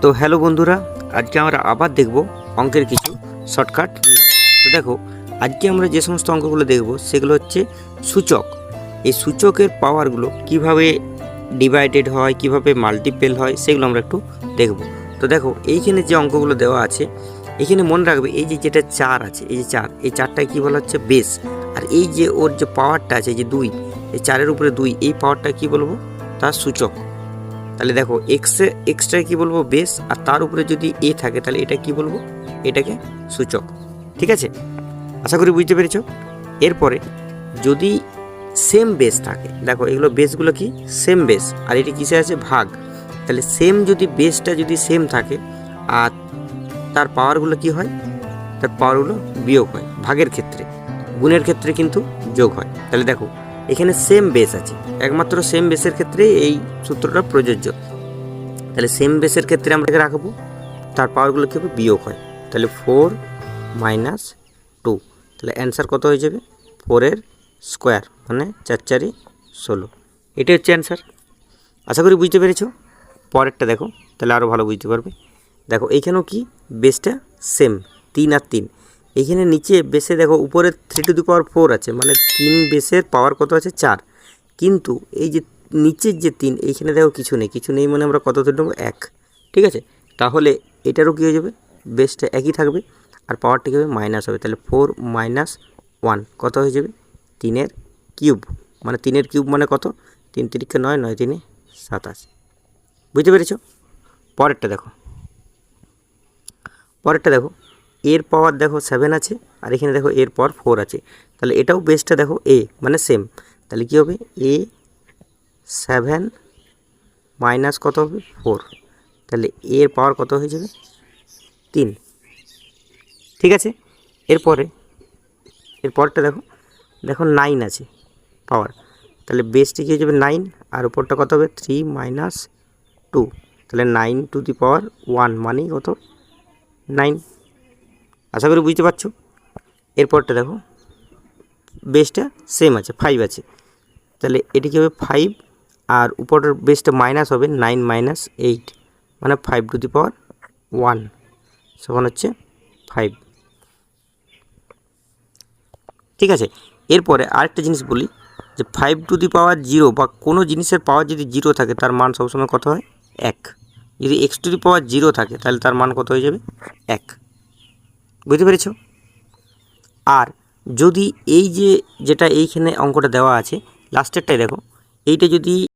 তো হ্যালো বন্ধুরা, আজকে আমরা আবার দেখব অঙ্কের কিছু শর্টকাট নিয়ম। তো দেখো, আজকে আমরা যে সমস্ত অঙ্কগুলো দেখব সেগুলো হচ্ছে সূচক। এই সূচকের পাওয়ারগুলো কিভাবে ডিভাইডেড হয়, কিভাবে মাল্টিপল হয়, সেগুলো আমরা একটু দেখব। তো দেখো, এইখানে যে অঙ্কগুলো দেওয়া আছে, এখানে মনে রাখবে এই যে যেটা 4 আছে, এই যে 4, এই 4টাকে কী বলা হচ্ছে বেস। আর এই যে ওর যে পাওয়ারটা আছে, এই যে 2, এই 4-এর উপরে 2, এই পাওয়ারটা কী বলবো? তার সূচক। তাহলে দেখো এক্সট্রা কি বলবো? বেস। আর তার উপরে যদি এ থাকে তাহলে এটা কি বলবো? এটাকে সূচক। ঠিক আছে, আশা করি বুঝতে পেরেছো। এরপরে যদি সেম বেস থাকে, দেখো এগুলো বেসগুলো কি সেম বেস, আর এটি কিসে আছে? ভাগ। তাহলে সেম যদি বেসটা যদি সেম থাকে আর তার পাওয়ারগুলো কি হয়? তার পাওয়ারগুলো বিয়োগ হয় ভাগের ক্ষেত্রে। গুণের ক্ষেত্রে কিন্তু যোগ হয়। তাহলে দেখো, এখানে সেম বেস আছে, একমাত্র সেম বেসের ক্ষেত্রে এই সূত্রটা প্রযোজ্য। তাহলে সেম বেসের ক্ষেত্রে আমরা রাখবো, তার পাওয়ারগুলো কী হবে? বিয়োগ হয়। তাহলে 4 - 2, তাহলে অ্যান্সার কত হয়ে যাবে? 4-এর স্কোয়ার, মানে 4 4 16। এটাই হচ্ছে অ্যান্সার। আশা করি বুঝতে পেরেছো। পরেরটা দেখো, তাহলে আরও ভালো বুঝতে পারবে। দেখো এইখানেও কি বেসটা সেম, 3 আর 3। এইখানে নিচে বেসে দেখো উপরে 3⁴ আছে, মানে 3 বেসের পাওয়ার কত আছে? 4। কিন্তু এই যে নিচের যে 3, এইখানে দেখো কিছু নেই, মানে আমরা কত ধরে নেবো? 1। ঠিক আছে, তাহলে এটারও কী হয়ে যাবে? বেসটা একই থাকবে আর পাওয়ারটা কী হবে? মাইনাস হবে। তাহলে 4 - 1 কত হয়ে যাবে? 3-এর কিউব। মানে 3-এর কিউব মানে কত? 3 × 3 = 9, 9 × 3 = 27। বুঝতে পেরেছো? পরেরটা দেখো, এর পাওয়ার দেখো 7 আছে, আর এখানে দেখো এর পাওয়ার 4 আছে। তাহলে এটাও বেসটা দেখো এ, মানে সেম। তাহলে কী হবে? এ 7 মাইনাস কত হবে? 4। তাহলে এর পাওয়ার কত হয়ে যাবে? 3। ঠিক আছে, এরপরটা দেখো 9 আছে পাওয়ার। তাহলে বেসটি কী হয়ে যাবে? 9, আর উপরটা কত হবে? 3 - 2। তাহলে 9⁴ মানেই কত? 9। আশা করি বুঝতে পারছো। এরপরটা দেখো, বেসটা সেম আছে, 5 আছে। তাহলে এটি কী হবে? 5, আর উপরের বেসটা মাইনাস হবে, 9 - 8, মানে 5⁴ সমান হচ্ছে 5। ঠিক আছে, এরপরে আরেকটা জিনিস বলি, যে 5⁴0 বা কোনো জিনিসের পাওয়ার যদি 0 থাকে তার মান সবসময় কত হয়? 1। যদি x⁴0 থাকে তাহলে তার মান কত হয়ে যাবে? 1। বুঝতে পেরেছ? আর যদি এই যেটা এইখানে অঙ্কটা দেওয়া আছে, লাস্টেরটাই দেখো, এইটা যদি